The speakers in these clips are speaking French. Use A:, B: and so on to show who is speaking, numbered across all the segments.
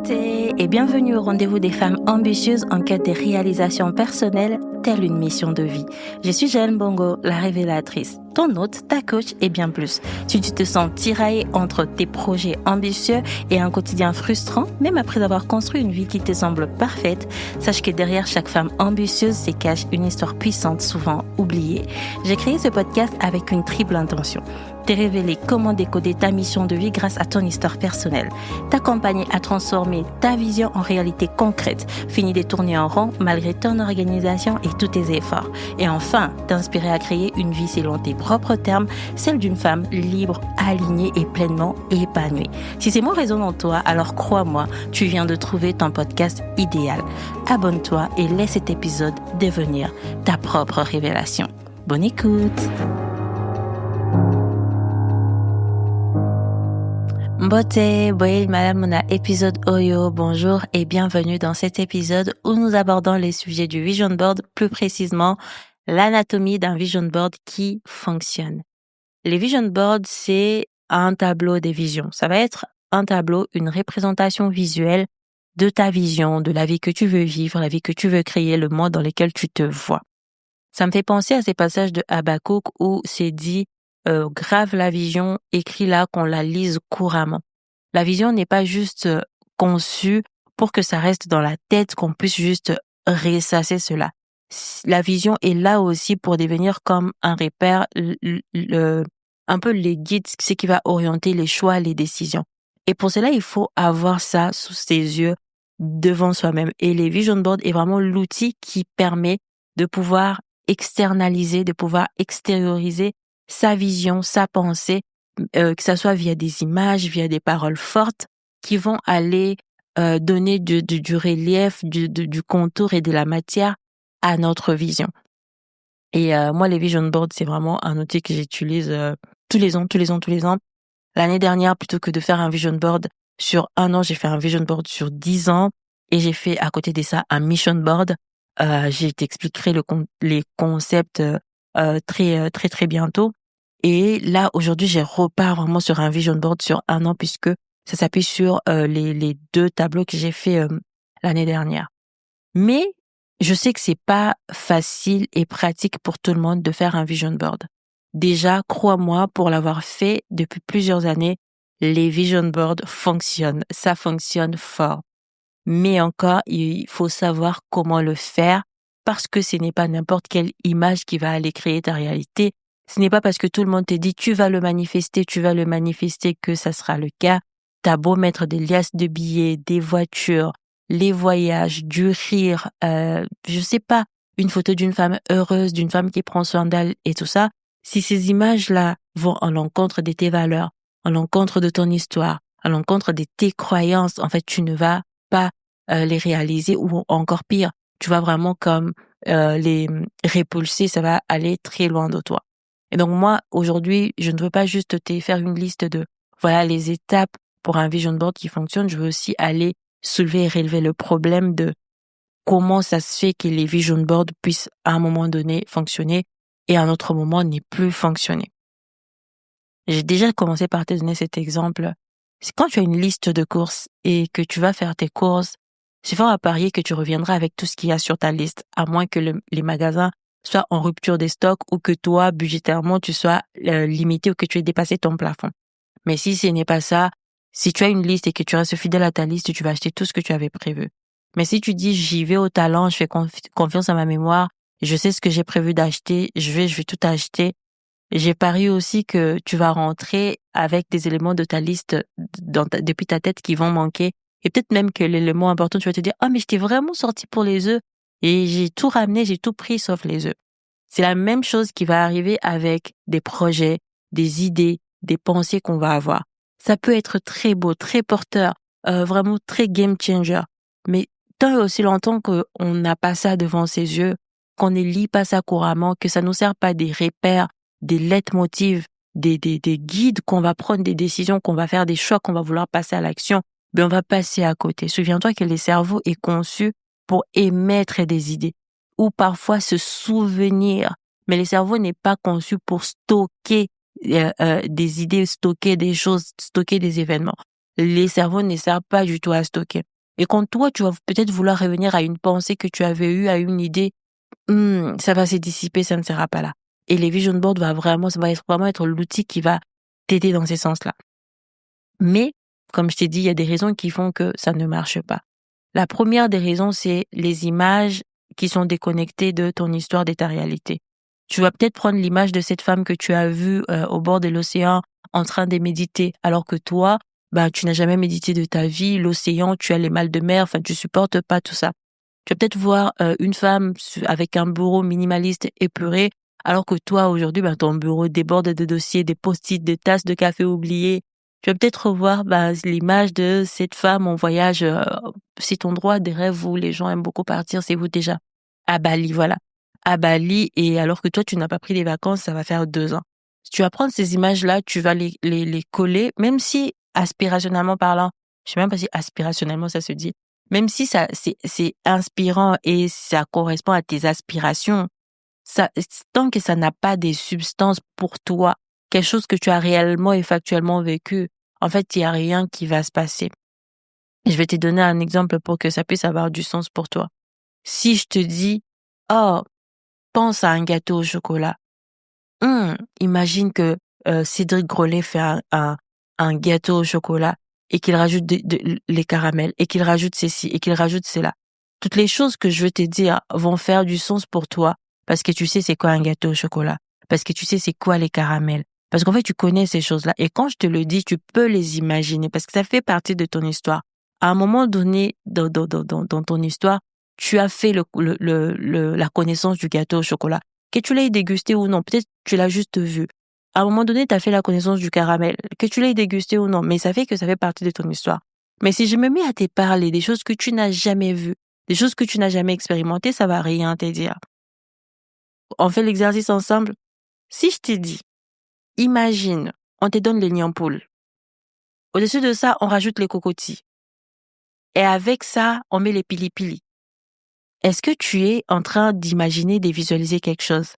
A: beauté et bienvenue au rendez-vous des femmes ambitieuses en quête des réalisations personnelles, telle une mission de vie. Je suis Jeanne Bongo, la révélatrice, ton hôte, ta coach et bien plus. Si tu te sens tiraillée entre tes projets ambitieux et un quotidien frustrant, même après avoir construit une vie qui te semble parfaite, sache que derrière chaque femme ambitieuse se cache une histoire puissante, souvent oubliée. J'ai créé ce podcast avec une triple intention. Te révéler comment décoder ta mission de vie grâce à ton histoire personnelle. T'accompagner à transformer ta vision en réalité concrète. Fini de tourner en rond malgré ton organisation et tous tes efforts. Et enfin, t'inspirer à créer une vie selon tes propres termes, celle d'une femme libre, alignée et pleinement épanouie. Si ces mots résonnent en toi, alors crois-moi, tu viens de trouver ton podcast idéal. Abonne-toi et laisse cet épisode devenir ta propre révélation. Bonne écoute! Mbote, boye madame mona épisode Oyo, bonjour et bienvenue dans cet épisode où nous abordons les sujets du vision board, plus précisément l'anatomie d'un vision board qui fonctionne. Les vision boards, c'est un tableau des visions. Ça va être un tableau, une représentation visuelle de ta vision, de la vie que tu veux vivre, la vie que tu veux créer, le monde dans lequel tu te vois. Ça me fait penser à ces passages de Habakkuk où c'est dit grave la vision, écris-la, qu'on la lise couramment. La vision n'est pas juste conçue pour que ça reste dans la tête, qu'on puisse juste ressasser cela. La vision est là aussi pour devenir comme un repère, un peu les guides, ce qui va orienter les choix, les décisions. Et pour cela, il faut avoir ça sous ses yeux, devant soi-même. Et les vision boards est vraiment l'outil qui permet de pouvoir externaliser, de pouvoir extérioriser sa vision, sa pensée, que ça soit via des images, via des paroles fortes qui vont aller donner du relief, du contour et de la matière à notre vision. Et moi, les vision boards, c'est vraiment un outil que j'utilise tous les ans. L'année dernière, plutôt que de faire un vision board sur 1 an, j'ai fait un vision board sur 10 ans et j'ai fait à côté de ça un mission board. Je t'expliquerai les concepts très bientôt. Et là, aujourd'hui, j'ai repars vraiment sur un vision board sur 1 an puisque ça s'appuie sur les 2 tableaux que j'ai fait l'année dernière. Mais je sais que c'est pas facile et pratique pour tout le monde de faire un vision board. Déjà, crois-moi, pour l'avoir fait depuis plusieurs années, les vision boards fonctionnent. Ça fonctionne fort. Mais encore, il faut savoir comment le faire parce que ce n'est pas n'importe quelle image qui va aller créer ta réalité. Ce n'est pas parce que tout le monde te dit tu vas le manifester que ça sera le cas. T'as beau mettre des liasses de billets, des voitures, les voyages, du rire, je sais pas, une photo d'une femme heureuse, d'une femme qui prend soin d'elle et tout ça. Si ces images-là vont à l'encontre de tes valeurs, à l'encontre de ton histoire, à l'encontre de tes croyances, en fait, tu ne vas pas les réaliser ou encore pire, tu vas vraiment comme les répulser, ça va aller très loin de toi. Et donc moi, aujourd'hui, je ne veux pas juste te faire une liste de voilà les étapes pour un vision board qui fonctionne, je veux aussi aller soulever et relever le problème de comment ça se fait que les vision boards puissent à un moment donné fonctionner et à un autre moment n'y plus fonctionner. J'ai déjà commencé par te donner cet exemple. C'est quand tu as une liste de courses et que tu vas faire tes courses, c'est fort à parier que tu reviendras avec tout ce qu'il y a sur ta liste, à moins que les magasins soient en rupture des stocks ou que toi, budgétairement, tu sois limité ou que tu aies dépassé ton plafond. Mais si ce n'est pas ça, si tu as une liste et que tu restes fidèle à ta liste, tu vas acheter tout ce que tu avais prévu. Mais si tu dis j'y vais au talent, je fais confiance à ma mémoire, je sais ce que j'ai prévu d'acheter, je vais tout acheter. J'ai parié aussi que tu vas rentrer avec des éléments de ta liste depuis ta tête qui vont manquer. Et peut-être même que l'élément important, tu vas te dire, oh, mais je t'ai vraiment sorti pour les œufs. Et j'ai tout ramené, j'ai tout pris sauf les œufs. C'est la même chose qui va arriver avec des projets, des idées, des pensées qu'on va avoir. Ça peut être très beau, très porteur, vraiment très game changer. Mais tant et aussi longtemps qu'on n'a pas ça devant ses yeux, qu'on ne lit pas ça couramment, que ça nous sert pas des repères, des leitmotivs, des guides qu'on va prendre des décisions, qu'on va faire des choix, qu'on va vouloir passer à l'action, ben on va passer à côté. Souviens-toi que le cerveau est conçu pour émettre des idées ou parfois se souvenir. Mais le cerveau n'est pas conçu pour stocker des idées, stocker des choses, stocker des événements. les cerveaux ne servent pas du tout à stocker. Et quand toi, tu vas peut-être vouloir revenir à une pensée que tu avais eue, à une idée, ça va se dissiper, ça ne sera pas là. Et les vision boards ça va vraiment être l'outil qui va t'aider dans ces sens-là. Mais, comme je t'ai dit, il y a des raisons qui font que ça ne marche pas. La première des raisons, c'est les images qui sont déconnectées de ton histoire, de ta réalité. Tu vas peut-être prendre l'image de cette femme que tu as vue au bord de l'océan en train de méditer, alors que toi, tu n'as jamais médité de ta vie, l'océan, tu as les mal de mer, enfin, tu supportes pas tout ça. Tu vas peut-être voir une femme avec un bureau minimaliste épuré, alors que toi, aujourd'hui, ton bureau déborde de dossiers, des post-it, des tasses de café oubliées. Tu vas peut-être revoir l'image de cette femme en voyage. C'est ton droit des rêves où les gens aiment beaucoup partir, c'est vous déjà. À Bali, voilà. À Bali, et alors que toi, tu n'as pas pris les vacances, ça va faire 2 ans. Si tu vas prendre ces images-là, tu vas les coller, même si aspirationnellement parlant, je sais même pas si aspirationnellement ça se dit, même si ça c'est inspirant et ça correspond à tes aspirations, ça, tant que ça n'a pas des substances pour toi, quelque chose que tu as réellement et factuellement vécu, en fait, il y a rien qui va se passer. Je vais te donner un exemple pour que ça puisse avoir du sens pour toi. Si je te dis, oh, pense à un gâteau au chocolat. Imagine que Cédric Grolet fait un gâteau au chocolat et qu'il rajoute les caramels et qu'il rajoute ceci et qu'il rajoute cela. Toutes les choses que je veux te dire vont faire du sens pour toi parce que tu sais c'est quoi un gâteau au chocolat, parce que tu sais c'est quoi les caramels, parce qu'en fait tu connais ces choses-là et quand je te le dis, tu peux les imaginer parce que ça fait partie de ton histoire. À un moment donné dans ton histoire, tu as fait la connaissance du gâteau au chocolat. Que tu l'aies dégusté ou non, peut-être tu l'as juste vu. À un moment donné, tu as fait la connaissance du caramel, que tu l'aies dégusté ou non, mais ça fait que ça fait partie de ton histoire. Mais si je me mets à te parler des choses que tu n'as jamais vues, des choses que tu n'as jamais expérimentées, ça va rien te dire. On fait l'exercice ensemble. Si je t'ai dit, imagine, on te donne les nids en poule. Au-dessus de ça, on rajoute les cocotiers. Et avec ça, on met les pili-pili. Est-ce que tu es en train d'imaginer, de visualiser quelque chose?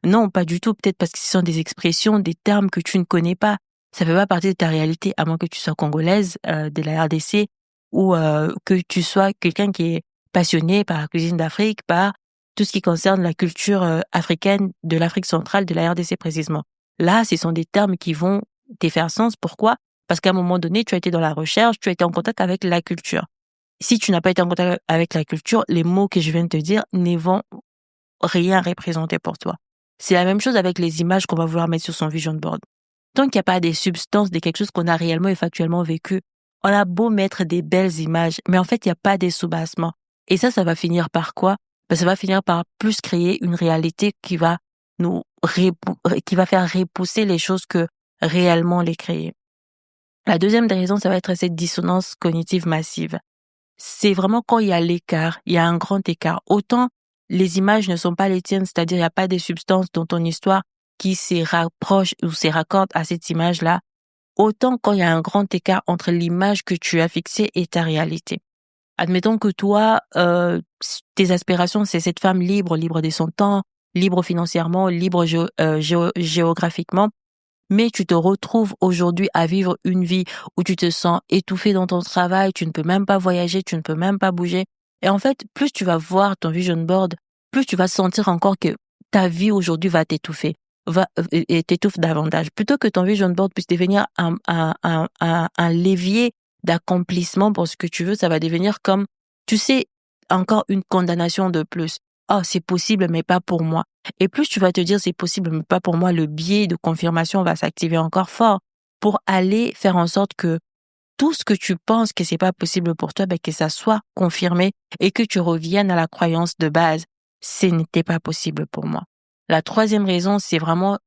A: Non, pas du tout. Peut-être parce que ce sont des expressions, des termes que tu ne connais pas. Ça fait pas partie de ta réalité, à moins que tu sois congolaise, de la RDC, ou que tu sois quelqu'un qui est passionné par la cuisine d'Afrique, par tout ce qui concerne la culture africaine de l'Afrique centrale, de la RDC précisément. Là, ce sont des termes qui vont te faire sens. Pourquoi? Parce qu'à un moment donné, tu as été dans la recherche, tu as été en contact avec la culture. Si tu n'as pas été en contact avec la culture, les mots que je viens de te dire ne vont rien représenter pour toi. C'est la même chose avec les images qu'on va vouloir mettre sur son vision board. Tant qu'il n'y a pas des substances, de quelque chose qu'on a réellement et factuellement vécu, on a beau mettre des belles images, mais en fait, il n'y a pas des soubassements. Et ça va finir par quoi? Ça va finir par plus créer une réalité qui va qui va faire repousser les choses que réellement les créer. La deuxième des raisons, ça va être cette dissonance cognitive massive. C'est vraiment quand il y a l'écart, il y a un grand écart. Autant les images ne sont pas les tiennes, c'est-à-dire il n'y a pas des substances dans ton histoire qui se rapprochent ou se raccordent à cette image-là, autant quand il y a un grand écart entre l'image que tu as fixée et ta réalité. Admettons que toi, tes aspirations, c'est cette femme libre de son temps, libre financièrement, libre géographiquement, mais tu te retrouves aujourd'hui à vivre une vie où tu te sens étouffé dans ton travail, tu ne peux même pas voyager, tu ne peux même pas bouger. Et en fait, plus tu vas voir ton vision board, plus tu vas sentir encore que ta vie aujourd'hui va t'étouffer, et t'étouffe davantage. Plutôt que ton vision board puisse devenir un levier d'accomplissement pour ce que tu veux, ça va devenir comme, tu sais, encore une condamnation de plus. Oh, c'est possible, mais pas pour moi. Et plus tu vas te dire c'est possible, mais pas pour moi, le biais de confirmation va s'activer encore fort pour aller faire en sorte que tout ce que tu penses que c'est pas possible pour toi, que ça soit confirmé et que tu reviennes à la croyance de base. Ce n'était pas possible pour moi. La troisième raison, c'est vraiment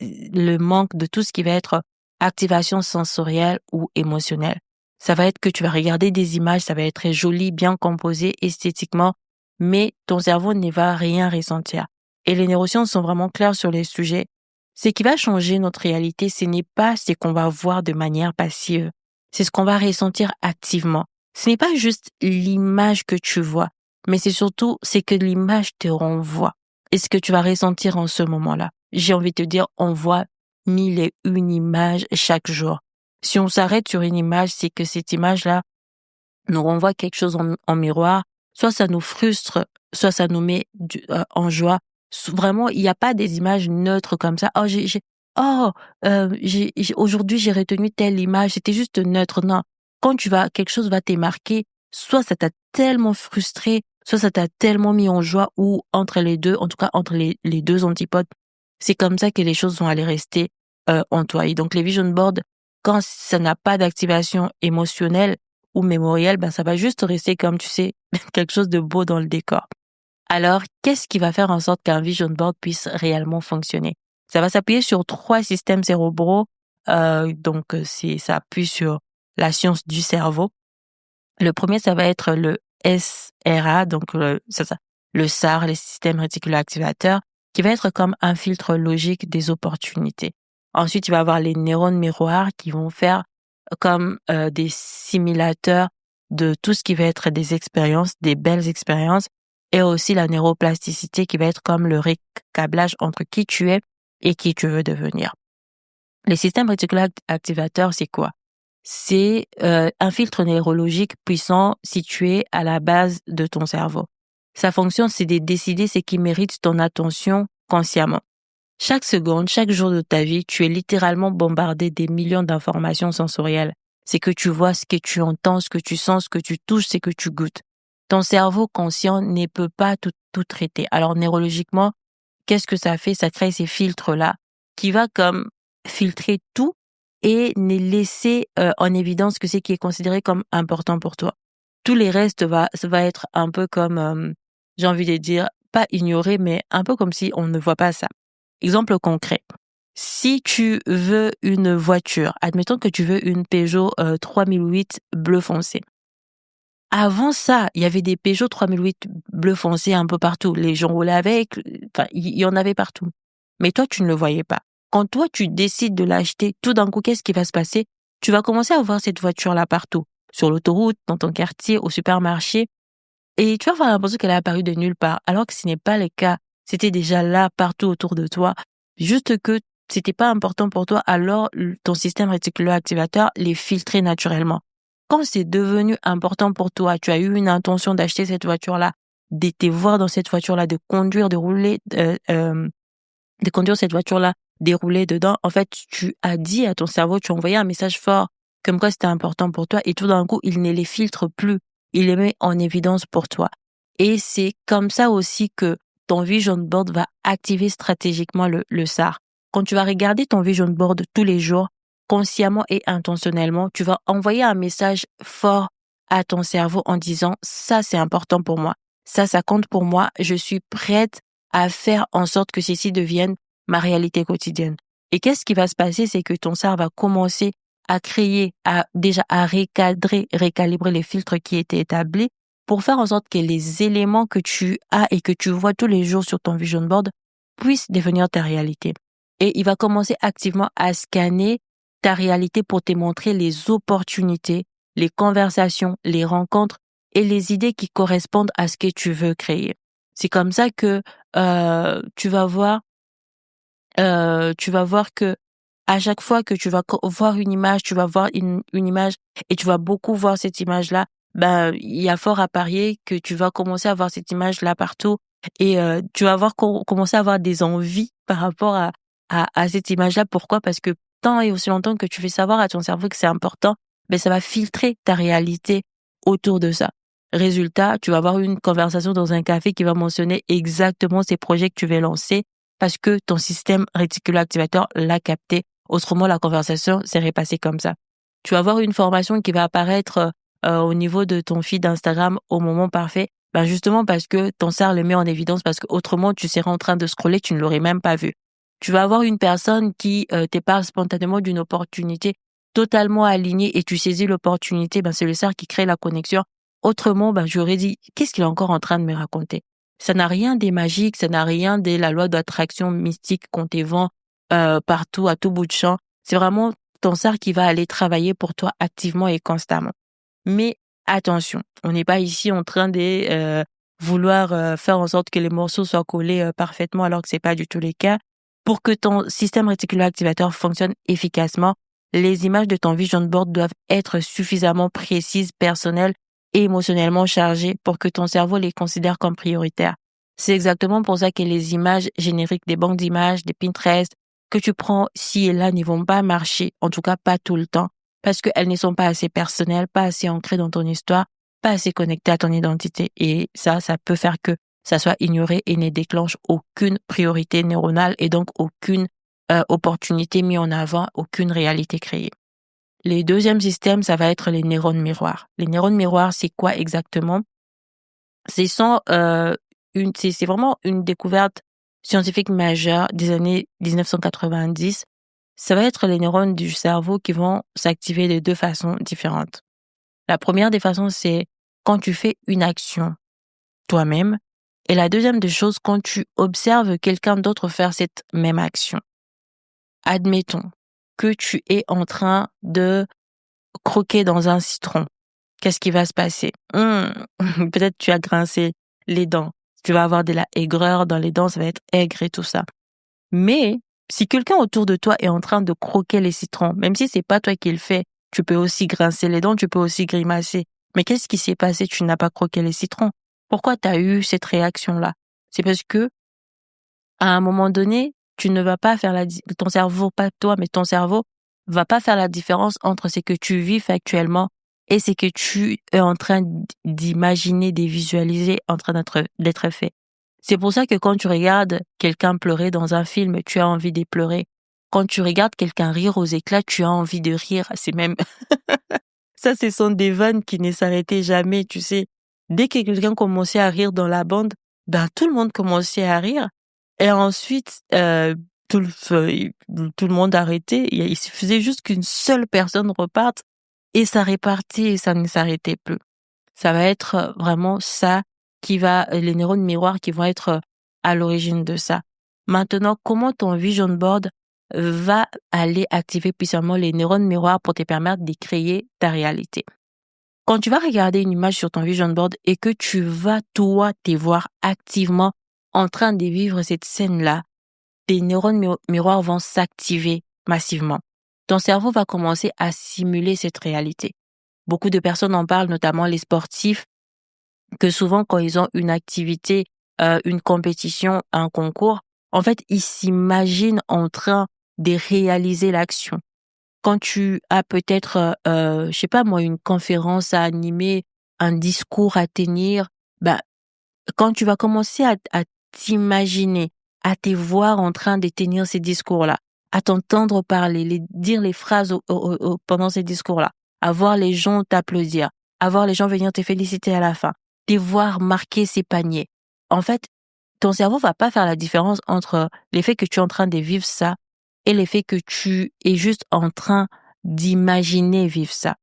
A: le manque de tout ce qui va être activation sensorielle ou émotionnelle. Ça va être que tu vas regarder des images, ça va être très joli, bien composé esthétiquement, mais ton cerveau ne va rien ressentir. Et les neurosciences sont vraiment claires sur les sujets. Ce qui va changer notre réalité, ce n'est pas ce qu'on va voir de manière passive. C'est ce qu'on va ressentir activement. Ce n'est pas juste l'image que tu vois, mais c'est surtout ce que l'image te renvoie et ce que tu vas ressentir en ce moment-là. J'ai envie de te dire, on voit 1001 images chaque jour. Si on s'arrête sur une image, c'est que cette image-là nous renvoie quelque chose en miroir. Soit ça nous frustre, soit ça nous met en joie. Vraiment, il n'y a pas des images neutres comme ça. Oh, aujourd'hui j'ai retenu telle image. C'était juste neutre. Non. Quand quelque chose va te marquer, soit ça t'a tellement frustré, soit ça t'a tellement mis en joie, ou entre les deux, en tout cas entre les deux antipodes. C'est comme ça que les choses vont aller rester en toi. Et donc les vision boards, quand ça n'a pas d'activation émotionnelle ou mémorielle, ben ça va juste rester comme, tu sais, quelque chose de beau dans le décor. Alors, qu'est-ce qui va faire en sorte qu'un vision board puisse réellement fonctionner? Ça va s'appuyer sur 3 systèmes cérébraux. Ça appuie sur la science du cerveau. Le premier, ça va être le SRA, donc le SAR, les systèmes réticulo-activateurs, qui va être comme un filtre logique des opportunités. Ensuite, il va y avoir les neurones miroirs qui vont faire comme des simulateurs de tout ce qui va être des expériences, des belles expériences, et aussi la neuroplasticité qui va être comme le récablage entre qui tu es et qui tu veux devenir. Les systèmes réticulo-activateurs, c'est quoi? C'est un filtre neurologique puissant situé à la base de ton cerveau. Sa fonction, c'est de décider ce qui mérite ton attention consciemment. Chaque seconde, chaque jour de ta vie, tu es littéralement bombardé des millions d'informations sensorielles. C'est que tu vois, ce que tu entends, ce que tu sens, ce que tu touches, ce que tu goûtes. Ton cerveau conscient ne peut pas tout traiter. Alors neurologiquement, qu'est-ce que ça fait? Ça crée ces filtres-là qui va comme filtrer tout et ne laisser en évidence que ce qui est considéré comme important pour toi. Tous les restes ça va être un peu comme, j'ai envie de dire, pas ignoré, mais un peu comme si on ne voit pas ça. Exemple concret. Si tu veux une voiture, admettons que tu veux une Peugeot 3008 bleu foncé. Avant ça, il y avait des Peugeot 3008 bleu foncé un peu partout. Les gens roulaient avec, enfin, il y en avait partout. Mais toi, tu ne le voyais pas. Quand toi, tu décides de l'acheter, tout d'un coup, qu'est-ce qui va se passer? Tu vas commencer à voir cette voiture-là partout. Sur l'autoroute, dans ton quartier, au supermarché. Et tu vas avoir l'impression qu'elle est apparue de nulle part, alors que ce n'est pas le cas. C'était déjà là, partout autour de toi. Juste que c'était pas important pour toi, alors ton système réticulo-activateur les filtrait naturellement. Quand c'est devenu important pour toi, tu as eu une intention d'acheter cette voiture-là, de te voir dans cette voiture-là, de conduire, de rouler, de conduire cette voiture-là, dérouler dedans, en fait, tu as dit à ton cerveau, tu as envoyé un message fort, comme quoi c'était important pour toi, et tout d'un coup, il ne les filtre plus, il les met en évidence pour toi. Et c'est comme ça aussi que ton vision board va activer stratégiquement le SAR. Quand tu vas regarder ton vision board tous les jours, consciemment et intentionnellement, tu vas envoyer un message fort à ton cerveau en disant, ça c'est important pour moi, ça compte pour moi, je suis prête à faire en sorte que ceci devienne ma réalité quotidienne. Et qu'est-ce qui va se passer? C'est que ton cerveau va commencer à créer, à recadrer, recalibrer les filtres qui étaient établis pour faire en sorte que les éléments que tu as et que tu vois tous les jours sur ton vision board puissent devenir ta réalité. Et il va commencer activement à scanner ta réalité pour te montrer les opportunités, les conversations, les rencontres et les idées qui correspondent à ce que tu veux créer. C'est comme ça que tu vas voir que à chaque fois que tu vas voir une image, tu vas voir une image et tu vas beaucoup voir cette image-là, ben il y a fort à parier que tu vas commencer à voir cette image-là partout et tu vas commencer à avoir des envies par rapport à cette image-là. Pourquoi? Parce que tant et aussi longtemps que tu fais savoir à ton cerveau que c'est important, ben ça va filtrer ta réalité autour de ça. Résultat, tu vas avoir une conversation dans un café qui va mentionner exactement ces projets que tu veux lancer parce que ton système réticulo-activateur l'a capté. Autrement, la conversation serait passée comme ça. Tu vas avoir une formation qui va apparaître au niveau de ton feed d'Instagram au moment parfait, ben justement parce que ton cerveau le met en évidence, parce que autrement tu serais en train de scroller, tu ne l'aurais même pas vu. Tu vas avoir une personne qui te parle spontanément d'une opportunité totalement alignée et tu saisis l'opportunité, ben c'est le cerveau qui crée la connexion. Autrement, ben j'aurais dit, qu'est-ce qu'il est encore en train de me raconter? Ça n'a rien des magiques, ça n'a rien de la loi d'attraction mystique qu'on te vend partout, à tout bout de champ. C'est vraiment ton cerveau qui va aller travailler pour toi activement et constamment. Mais attention, on n'est pas ici en train de vouloir faire en sorte que les morceaux soient collés parfaitement alors que c'est pas du tout le cas. Pour que ton système réticulo-activateur fonctionne efficacement, les images de ton vision board doivent être suffisamment précises, personnelles et émotionnellement chargées pour que ton cerveau les considère comme prioritaires. C'est exactement pour ça que les images génériques des banques d'images, des Pinterest, que tu prends ci et là ne vont pas marcher, en tout cas pas tout le temps, parce qu'elles ne sont pas assez personnelles, pas assez ancrées dans ton histoire, pas assez connectées à ton identité. Et ça peut faire que ça soit ignoré et ne déclenche aucune priorité neuronale et donc aucune opportunité mise en avant, aucune réalité créée. Les deuxièmes systèmes, ça va être les neurones miroirs. Les neurones miroirs, c'est quoi exactement? C'est vraiment une découverte scientifique majeure des années 1990. Ça va être les neurones du cerveau qui vont s'activer de deux façons différentes. La première des façons, c'est quand tu fais une action toi-même. Et la deuxième des choses, quand tu observes quelqu'un d'autre faire cette même action. Admettons que tu es en train de croquer dans un citron. Qu'est-ce qui va se passer? Peut-être tu as grincé les dents. Tu vas avoir de la aigreur dans les dents, ça va être aigre et tout ça. Mais si quelqu'un autour de toi est en train de croquer les citrons, même si c'est pas toi qui le fais, tu peux aussi grincer les dents, tu peux aussi grimacer. Mais qu'est-ce qui s'est passé? Tu n'as pas croqué les citrons. Pourquoi tu as eu cette réaction-là? C'est parce que à un moment donné, tu ne vas pas faire ton cerveau, pas toi, mais ton cerveau va pas faire la différence entre ce que tu vis factuellement et ce que tu es en train d'imaginer, de visualiser en train d'être fait. C'est pour ça que quand tu regardes quelqu'un pleurer dans un film, tu as envie de pleurer. Quand tu regardes quelqu'un rire aux éclats, tu as envie de rire. C'est même, ça, ce sont des vannes qui ne s'arrêtaient jamais, tu sais. Dès que quelqu'un commençait à rire dans la bande, ben, tout le monde commençait à rire. Et ensuite, tout le monde arrêtait. Il suffisait juste qu'une seule personne reparte et ça répartit et ça ne s'arrêtait plus. Ça va être vraiment ça les neurones miroirs qui vont être à l'origine de ça. Maintenant, comment ton vision board va aller activer puissamment les neurones miroirs pour te permettre de créer ta réalité? Quand tu vas regarder une image sur ton vision board et que tu vas, toi, te voir activement en train de vivre cette scène-là, tes neurones miroirs vont s'activer massivement. Ton cerveau va commencer à simuler cette réalité. Beaucoup de personnes en parlent, notamment les sportifs, que souvent quand ils ont une activité, une compétition, un concours, en fait, ils s'imaginent en train de réaliser l'action. Quand tu as peut-être, je sais pas moi, une conférence à animer, un discours à tenir, bah, quand tu vas commencer à t'imaginer, à te voir en train de tenir ces discours-là, à t'entendre parler, dire les phrases pendant ces discours-là, à voir les gens t'applaudir, à voir les gens venir te féliciter à la fin, te voir marquer ces paniers. En fait, ton cerveau va pas faire la différence entre l'effet que tu es en train de vivre ça et l'effet que tu es juste en train d'imaginer vivre ça.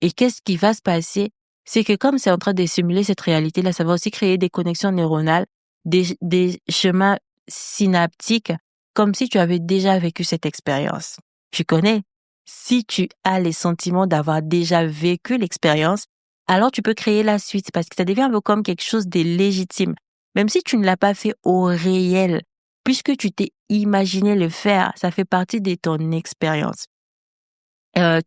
A: Et qu'est-ce qui va se passer? C'est que comme c'est en train de simuler cette réalité-là, ça va aussi créer des connexions neuronales, des chemins synaptiques, comme si tu avais déjà vécu cette expérience. Tu connais? Si tu as les sentiments d'avoir déjà vécu l'expérience, alors tu peux créer la suite parce que ça devient un peu comme quelque chose de légitime. Même si tu ne l'as pas fait au réel, puisque tu t'es imaginé le faire, ça fait partie de ton expérience.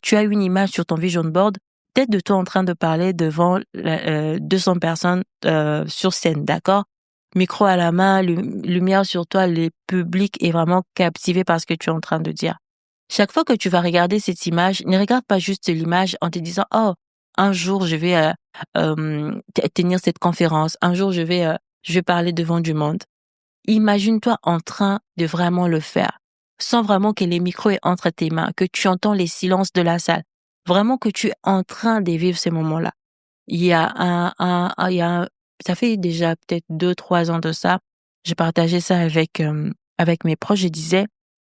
A: Tu as une image sur ton vision board, peut-être de toi en train de parler devant 200 personnes sur scène, d'accord? Micro à la main, lumière sur toi, le public est vraiment captivé par ce que tu es en train de dire. Chaque fois que tu vas regarder cette image, ne regarde pas juste l'image en te disant « Oh, un jour je vais tenir cette conférence, un jour je vais parler devant du monde ». Imagine-toi en train de vraiment le faire, sans vraiment que les micros soient entre tes mains, que tu entends les silences de la salle, vraiment que tu es en train de vivre ces moments-là. Il y a ça fait déjà peut-être 2-3 ans de ça, j'ai partagé ça avec mes proches, je disais,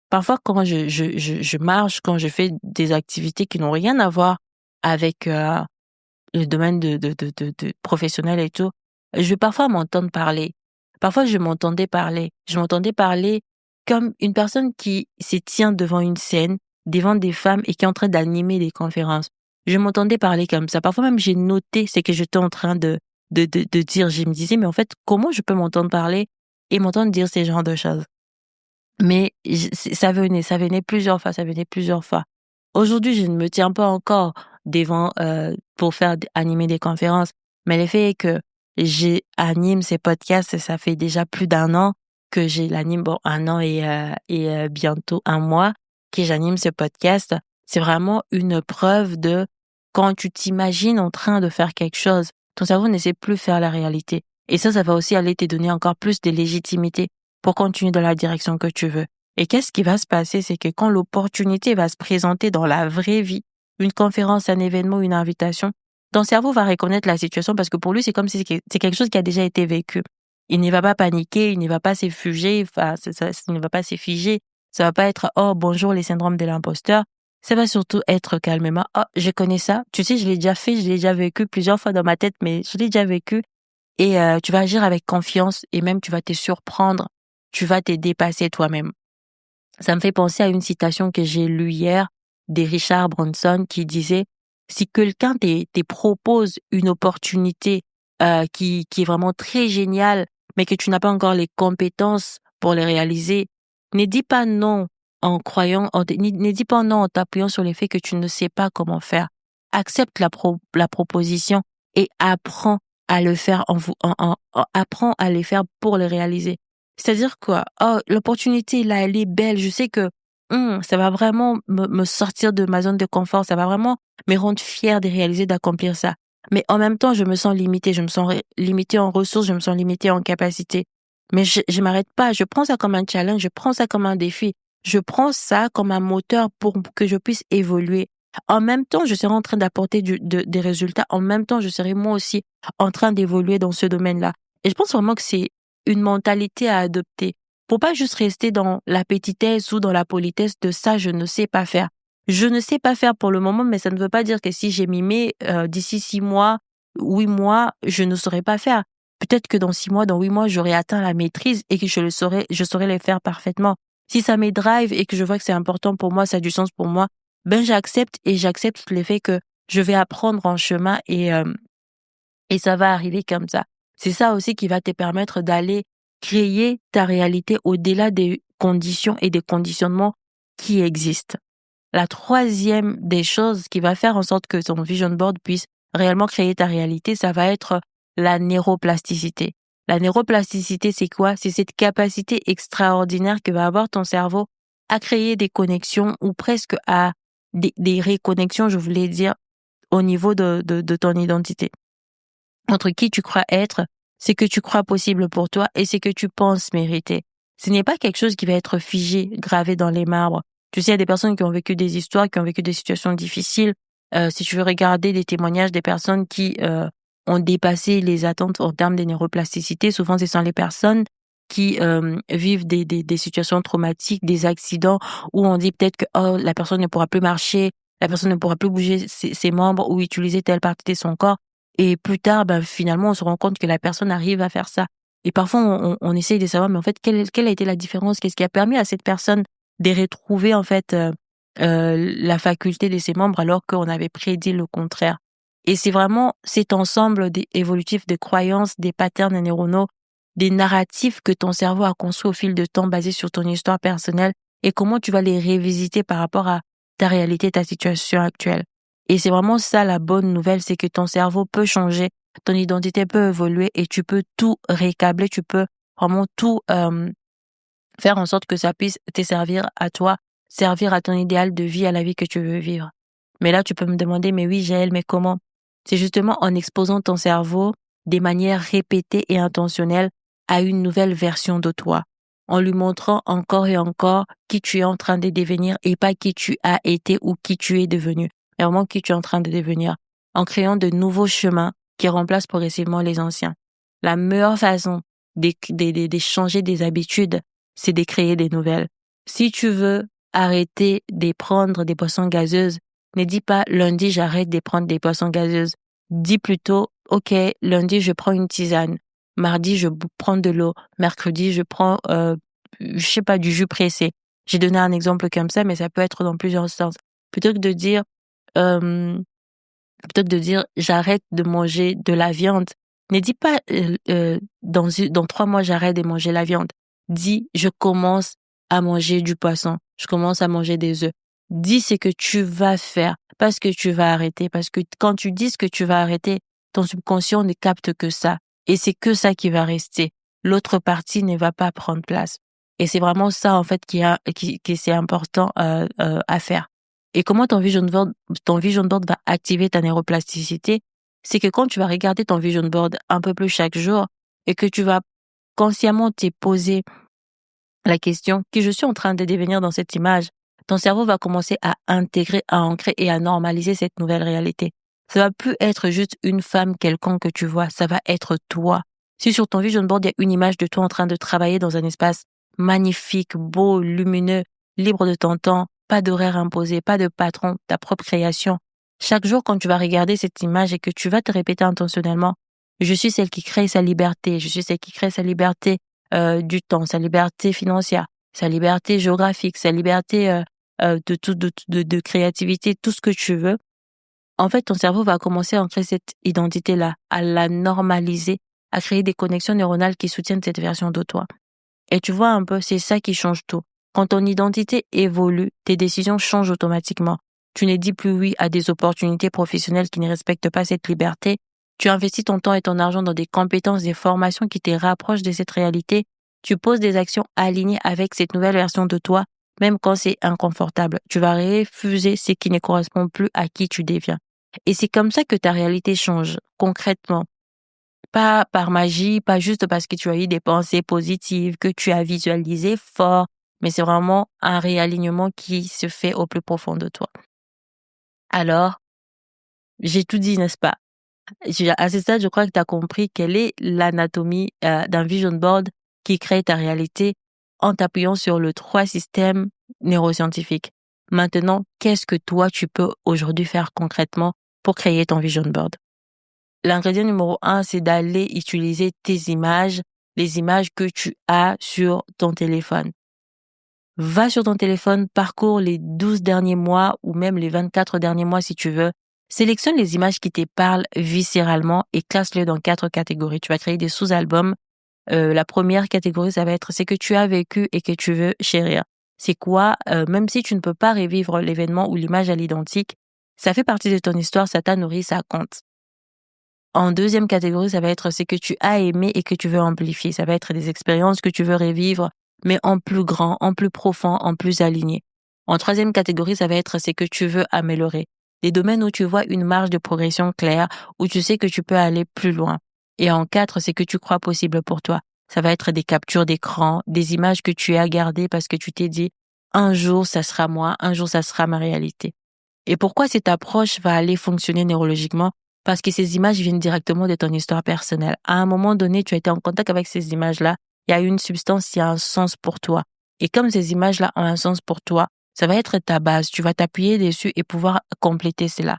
A: parfois quand je marche, quand je fais des activités qui n'ont rien à voir avec le domaine de professionnel et tout, je vais parfois m'entendre parler. Parfois, je m'entendais parler. Je m'entendais parler comme une personne qui se tient devant une scène, devant des femmes et qui est en train d'animer des conférences. Je m'entendais parler comme ça. Parfois même, j'ai noté ce que j'étais en train de dire. Je me disais, mais en fait, comment je peux m'entendre parler et m'entendre dire ces genres de choses? Mais ça venait plusieurs fois, Aujourd'hui, je ne me tiens pas encore devant pour animer des conférences, mais le fait est que j'anime ces podcasts, ça fait déjà plus d'un an que je l'anime, bon, un an et bientôt un mois que j'anime ce podcast. C'est vraiment une preuve de quand tu t'imagines en train de faire quelque chose, ton cerveau ne sait plus faire la réalité. Et ça va aussi aller te donner encore plus de légitimité pour continuer dans la direction que tu veux. Et qu'est-ce qui va se passer? C'est que quand l'opportunité va se présenter dans la vraie vie, une conférence, un événement, une invitation, ton cerveau va reconnaître la situation parce que pour lui, c'est comme si c'est quelque chose qui a déjà été vécu. Il ne va pas paniquer, il ne va pas se fuger, enfin, il ne va pas se figer. Ça va pas être, oh, bonjour, les syndromes de l'imposteur. Ça va surtout être calmement, oh, je connais ça. Tu sais, je l'ai déjà fait, je l'ai déjà vécu plusieurs fois dans ma tête, mais je l'ai déjà vécu. Et tu vas agir avec confiance et même tu vas te surprendre. Tu vas te dépasser toi-même. Ça me fait penser à une citation que j'ai lue hier de Richard Branson qui disait, si quelqu'un te propose une opportunité qui est vraiment très géniale, mais que tu n'as pas encore les compétences pour les réaliser, ne dis pas non en croyant, ne dis pas non en t'appuyant sur les faits que tu ne sais pas comment faire. Accepte la proposition et apprends à le faire apprends à les faire pour les réaliser. C'est-à-dire quoi? Oh, l'opportunité là, elle est belle. Je sais que ça va vraiment me sortir de ma zone de confort. Ça va vraiment me rendre fière de réaliser, d'accomplir ça. Mais en même temps, je me sens limitée. Je me sens limitée en ressources. Je me sens limitée en capacité. Mais je m'arrête pas. Je prends ça comme un challenge. Je prends ça comme un défi. Je prends ça comme un moteur pour que je puisse évoluer. En même temps, je serai en train d'apporter des résultats. En même temps, je serai moi aussi en train d'évoluer dans ce domaine-là. Et je pense vraiment que c'est une mentalité à adopter. Pour pas juste rester dans la petitesse ou dans la politesse de ça, je ne sais pas faire. Je ne sais pas faire pour le moment, mais ça ne veut pas dire que si j'ai mimé d'ici 6 mois, 8 mois, je ne saurais pas faire. Peut-être que dans 6 mois, dans 8 mois, j'aurai atteint la maîtrise et que je saurais les faire parfaitement. Si ça me drive et que je vois que c'est important pour moi, ça a du sens pour moi, ben j'accepte le fait que je vais apprendre en chemin et ça va arriver comme ça. C'est ça aussi qui va te permettre d'aller créer ta réalité au-delà des conditions et des conditionnements qui existent. La troisième des choses qui va faire en sorte que ton vision board puisse réellement créer ta réalité, ça va être la neuroplasticité. La neuroplasticité, c'est quoi? C'est cette capacité extraordinaire que va avoir ton cerveau à créer des connexions ou presque à des réconnexions, je voulais dire, au niveau de ton identité entre qui tu crois être, ce que tu crois possible pour toi et ce que tu penses mériter. Ce n'est pas quelque chose qui va être figé, gravé dans les marbres. Tu sais, il y a des personnes qui ont vécu des histoires, qui ont vécu des situations difficiles. Si tu veux regarder des témoignages des personnes qui ont dépassé les attentes en termes de neuroplasticité, souvent ce sont les personnes qui vivent des situations traumatiques, des accidents où on dit peut-être que oh, la personne ne pourra plus marcher, la personne ne pourra plus bouger ses membres ou utiliser telle partie de son corps. Et plus tard, ben, finalement, on se rend compte que la personne arrive à faire ça. Et parfois, on essaye de savoir, mais en fait, quelle a été la différence? Qu'est-ce qui a permis à cette personne de retrouver, en fait, la faculté de ses membres alors qu'on avait prédit le contraire? Et c'est vraiment cet ensemble évolutif de croyances, des patterns neuronaux, des narratifs que ton cerveau a construits au fil de temps basés sur ton histoire personnelle et comment tu vas les révisiter par rapport à ta réalité, ta situation actuelle. Et c'est vraiment ça la bonne nouvelle, c'est que ton cerveau peut changer, ton identité peut évoluer et tu peux tout récabler, tu peux vraiment tout faire en sorte que ça puisse te servir à toi, servir à ton idéal de vie, à la vie que tu veux vivre. Mais là, tu peux me demander, mais oui, Jaël, mais comment? C'est justement en exposant ton cerveau des manières répétées et intentionnelles à une nouvelle version de toi, en lui montrant encore et encore qui tu es en train de devenir et pas qui tu as été ou qui tu es devenu, mais vraiment qui tu es en train de devenir, en créant de nouveaux chemins qui remplacent progressivement les anciens. La meilleure façon de changer des habitudes, c'est de créer des nouvelles. Si tu veux arrêter de prendre des boissons gazeuses, ne dis pas lundi j'arrête de prendre des boissons gazeuses. Dis plutôt OK, lundi je prends une tisane, mardi je prends de l'eau, mercredi je prends je sais pas du jus pressé. J'ai donné un exemple comme ça mais ça peut être dans plusieurs sens. Plutôt que de dire euh, j'arrête de manger de la viande, ne dis pas dans 3 mois j'arrête de manger la viande. Dis je commence à manger du poisson, je commence à manger des œufs. Dis ce que tu vas faire, pas ce que tu vas arrêter. Parce que quand tu dis ce que tu vas arrêter, ton subconscient ne capte que ça. Et c'est que ça qui va rester. L'autre partie ne va pas prendre place. Et c'est vraiment ça, en fait, qui c'est important à faire. Et comment ton vision board va activer ta neuroplasticité? C'est que quand tu vas regarder ton vision board un peu plus chaque jour et que tu vas consciemment te poser la question qui je suis en train de devenir dans cette image, ton cerveau va commencer à intégrer, à ancrer et à normaliser cette nouvelle réalité. Ça va plus être juste une femme quelconque que tu vois, ça va être toi. Si sur ton vision board, il y a une image de toi en train de travailler dans un espace magnifique, beau, lumineux, libre de ton temps, pas d'horaire imposé, pas de patron, ta propre création. Chaque jour, quand tu vas regarder cette image et que tu vas te répéter intentionnellement, je suis celle qui crée sa liberté, je suis celle qui crée sa liberté du temps, sa liberté financière, sa liberté géographique, sa liberté de créativité, tout ce que tu veux. En fait, ton cerveau va commencer à ancrer cette identité-là, à la normaliser, à créer des connexions neuronales qui soutiennent cette version de toi. Et tu vois un peu, c'est ça qui change tout. Quand ton identité évolue, tes décisions changent automatiquement. Tu ne dis plus oui à des opportunités professionnelles qui ne respectent pas cette liberté. Tu investis ton temps et ton argent dans des compétences, des formations qui te rapprochent de cette réalité. Tu poses des actions alignées avec cette nouvelle version de toi, même quand c'est inconfortable. Tu vas refuser ce qui ne correspond plus à qui tu deviens. Et c'est comme ça que ta réalité change, concrètement. Pas par magie, pas juste parce que tu as eu des pensées positives, que tu as visualisé fort, mais c'est vraiment un réalignement qui se fait au plus profond de toi. Alors, j'ai tout dit, n'est-ce pas? À ce stade, je crois que tu as compris quelle est l'anatomie d'un vision board qui crée ta réalité en t'appuyant sur le 3 systèmes neuroscientifiques. Maintenant, qu'est-ce que toi, tu peux aujourd'hui faire concrètement pour créer ton vision board? L'ingrédient numéro 1, c'est d'aller utiliser tes images, les images que tu as sur ton téléphone. Va sur ton téléphone, parcours les 12 derniers mois ou même les 24 derniers mois si tu veux. Sélectionne les images qui te parlent viscéralement et classe-les dans 4 catégories. Tu vas créer des sous-albums. La première catégorie, ça va être ce que tu as vécu et que tu veux chérir. C'est quoi? Même si tu ne peux pas revivre l'événement ou l'image à l'identique, ça fait partie de ton histoire, ça t'a nourri, ça compte. En deuxième catégorie, ça va être ce que tu as aimé et que tu veux amplifier. Ça va être des expériences que tu veux revivre, mais en plus grand, en plus profond, en plus aligné. En troisième catégorie, ça va être ce que tu veux améliorer. Des domaines où tu vois une marge de progression claire, où tu sais que tu peux aller plus loin. Et en 4, c'est que tu crois possible pour toi. Ça va être des captures d'écran, des images que tu as gardées parce que tu t'es dit, un jour, ça sera moi, un jour, ça sera ma réalité. Et pourquoi cette approche va aller fonctionner neurologiquement? Parce que ces images viennent directement de ton histoire personnelle. À un moment donné, tu as été en contact avec ces images-là. Il y a une substance, il y a un sens pour toi. Et comme ces images-là ont un sens pour toi, ça va être ta base. Tu vas t'appuyer dessus et pouvoir compléter cela.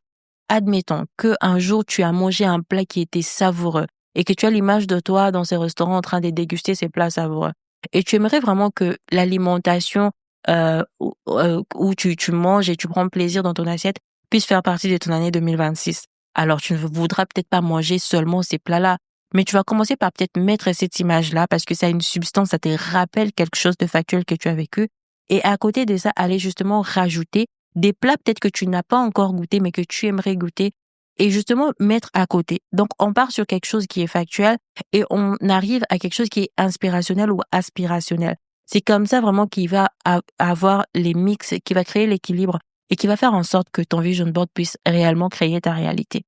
A: Admettons que un jour, tu as mangé un plat qui était savoureux et que tu as l'image de toi dans ces restaurants en train de déguster ces plats savoureux. Et tu aimerais vraiment que l'alimentation où tu manges et tu prends plaisir dans ton assiette puisse faire partie de ton année 2026. Alors, tu ne voudras peut-être pas manger seulement ces plats-là, mais tu vas commencer par peut-être mettre cette image-là parce que ça a une substance, ça te rappelle quelque chose de factuel que tu as vécu. Et à côté de ça, aller justement rajouter des plats peut-être que tu n'as pas encore goûté, mais que tu aimerais goûter et justement mettre à côté. Donc, on part sur quelque chose qui est factuel et on arrive à quelque chose qui est inspirationnel ou aspirationnel. C'est comme ça vraiment qu'il va avoir les mix, qui va créer l'équilibre et qui va faire en sorte que ton vision board puisse réellement créer ta réalité.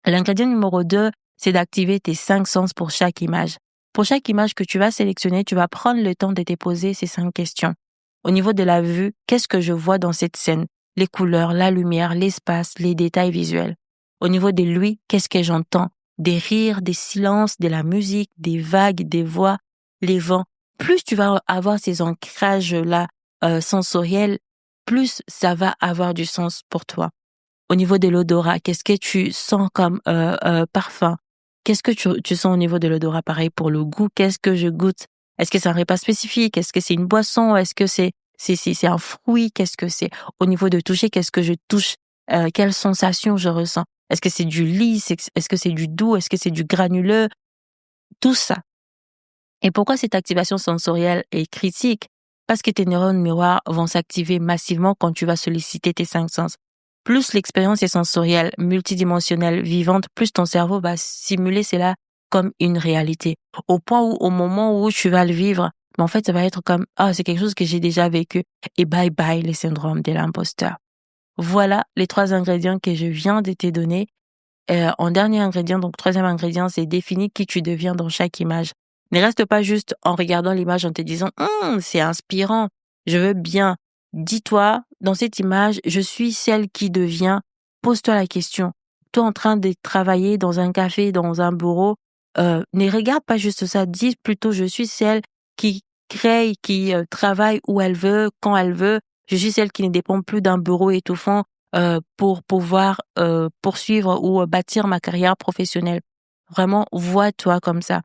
A: L'ingrédient numéro 2, c'est d'activer tes 5 sens pour chaque image. Pour chaque image que tu vas sélectionner, tu vas prendre le temps de te poser ces 5 questions. Au niveau de la vue, qu'est-ce que je vois dans cette scène? Les couleurs, la lumière, l'espace, les détails visuels. Au niveau de l'ouïe, qu'est-ce que j'entends? Des rires, des silences, de la musique, des vagues, des voix, les vents. Plus tu vas avoir ces ancrages-là sensoriels, plus ça va avoir du sens pour toi. Au niveau de l'odorat, qu'est-ce que tu sens comme parfum? Qu'est-ce que tu sens au niveau de l'odorat? Pareil pour le goût, qu'est-ce que je goûte? Est-ce que c'est un repas spécifique? Est-ce que c'est une boisson? Est-ce que c'est un fruit? Qu'est-ce que c'est? Au niveau de toucher, qu'est-ce que je touche? Quelles sensations je ressens? Est-ce que c'est du lisse? Est-ce que c'est du doux? Est-ce que c'est du granuleux? Tout ça. Et pourquoi cette activation sensorielle est critique? parce que tes neurones miroirs vont s'activer massivement quand tu vas solliciter tes 5 sens. Plus l'expérience est sensorielle, multidimensionnelle, vivante, plus ton cerveau va simuler cela comme une réalité. Au point où, au moment où tu vas le vivre, mais en fait, ça va être comme, c'est quelque chose que j'ai déjà vécu. Et bye bye, les syndromes de l'imposteur. Voilà les 3 ingrédients que je viens de te donner. En dernier ingrédient, donc 3e ingrédient, c'est définir qui tu deviens dans chaque image. Ne reste pas juste en regardant l'image en te disant, c'est inspirant, je veux bien. Dis-toi, dans cette image, je suis celle qui devient. Pose-toi la question. Toi en train de travailler dans un café, dans un bureau, ne regarde pas juste ça. Dis plutôt, je suis celle qui crée, qui travaille où elle veut, quand elle veut. Je suis celle qui ne dépend plus d'un bureau étouffant pour pouvoir poursuivre ou bâtir ma carrière professionnelle. Vraiment, vois-toi comme ça.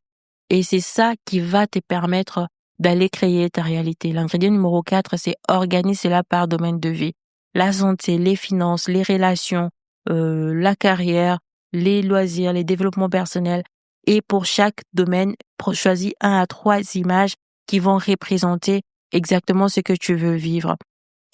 A: Et c'est ça qui va te permettre d'aller créer ta réalité. L'ingrédient numéro 4, c'est organise cela par domaine de vie. La santé, les finances, les relations, la carrière, les loisirs, les développements personnels. Et pour chaque domaine, choisis 1 à 3 images qui vont représenter exactement ce que tu veux vivre.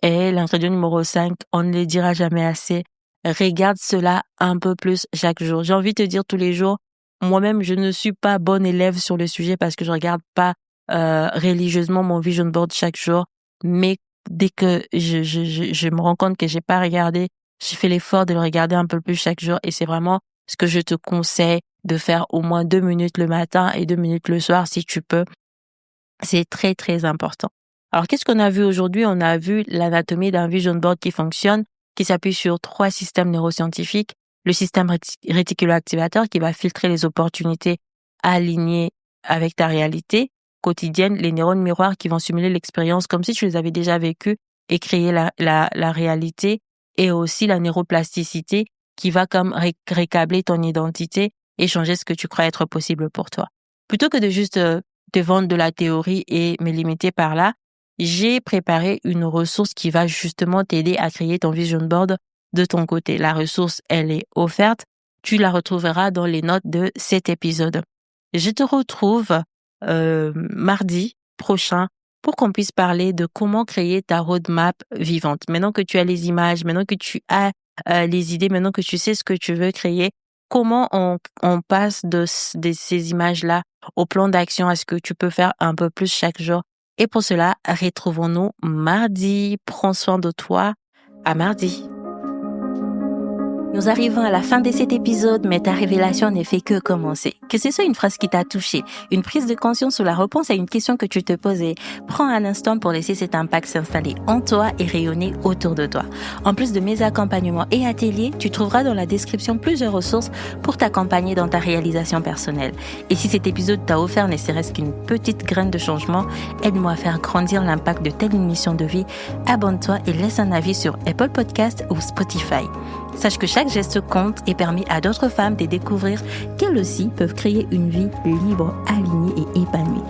A: Et l'ingrédient numéro 5, on ne le dira jamais assez, regarde cela un peu plus chaque jour. J'ai envie de te dire tous les jours, moi-même, je ne suis pas bonne élève sur le sujet parce que je regarde pas religieusement mon vision board chaque jour. Mais dès que je me rends compte que j'ai pas regardé, je fais l'effort de le regarder un peu plus chaque jour. Et c'est vraiment ce que je te conseille de faire au moins 2 minutes le matin et 2 minutes le soir si tu peux. C'est très, très important. Alors, qu'est-ce qu'on a vu aujourd'hui? On a vu l'anatomie d'un vision board qui fonctionne, qui s'appuie sur 3 systèmes neuroscientifiques. Le système réticulo-activateur qui va filtrer les opportunités alignées avec ta réalité quotidienne. Les neurones miroirs qui vont simuler l'expérience comme si tu les avais déjà vécues et créer la réalité. Et aussi la neuroplasticité qui va comme récabler ton identité et changer ce que tu crois être possible pour toi. Plutôt que de juste te vendre de la théorie et me limiter par là, j'ai préparé une ressource qui va justement t'aider à créer ton vision board de ton côté. La ressource, elle est offerte. Tu la retrouveras dans les notes de cet épisode. Je te retrouve mardi prochain pour qu'on puisse parler de comment créer ta roadmap vivante. Maintenant que tu as les images, maintenant que tu as les idées, maintenant que tu sais ce que tu veux créer, comment on passe de ces images-là au plan d'action, à ce que tu peux faire un peu plus chaque jour. Et pour cela, retrouvons-nous mardi. Prends soin de toi. À mardi. Nous arrivons à la fin de cet épisode, mais ta révélation n'est fait que commencer. Que ce soit une phrase qui t'a touché, une prise de conscience ou la réponse à une question que tu te posais, prends un instant pour laisser cet impact s'installer en toi et rayonner autour de toi. En plus de mes accompagnements et ateliers, tu trouveras dans la description plusieurs ressources pour t'accompagner dans ta réalisation personnelle. Et si cet épisode t'a offert ne serait-ce qu'une petite graine de changement, aide-moi à faire grandir l'impact de telle mission de vie. Abonne-toi et laisse un avis sur Apple Podcast ou Spotify. Sache que chaque geste compte et permet à d'autres femmes de découvrir qu'elles aussi peuvent créer une vie libre, alignée et épanouie.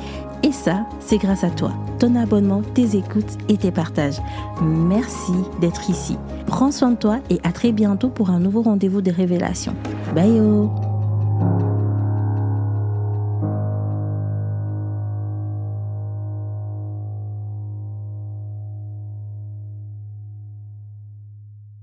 A: Et ça, c'est grâce à toi, ton abonnement, tes écoutes et tes partages. Merci d'être ici. Prends soin de toi et à très bientôt pour un nouveau rendez-vous de révélation. Bye yo!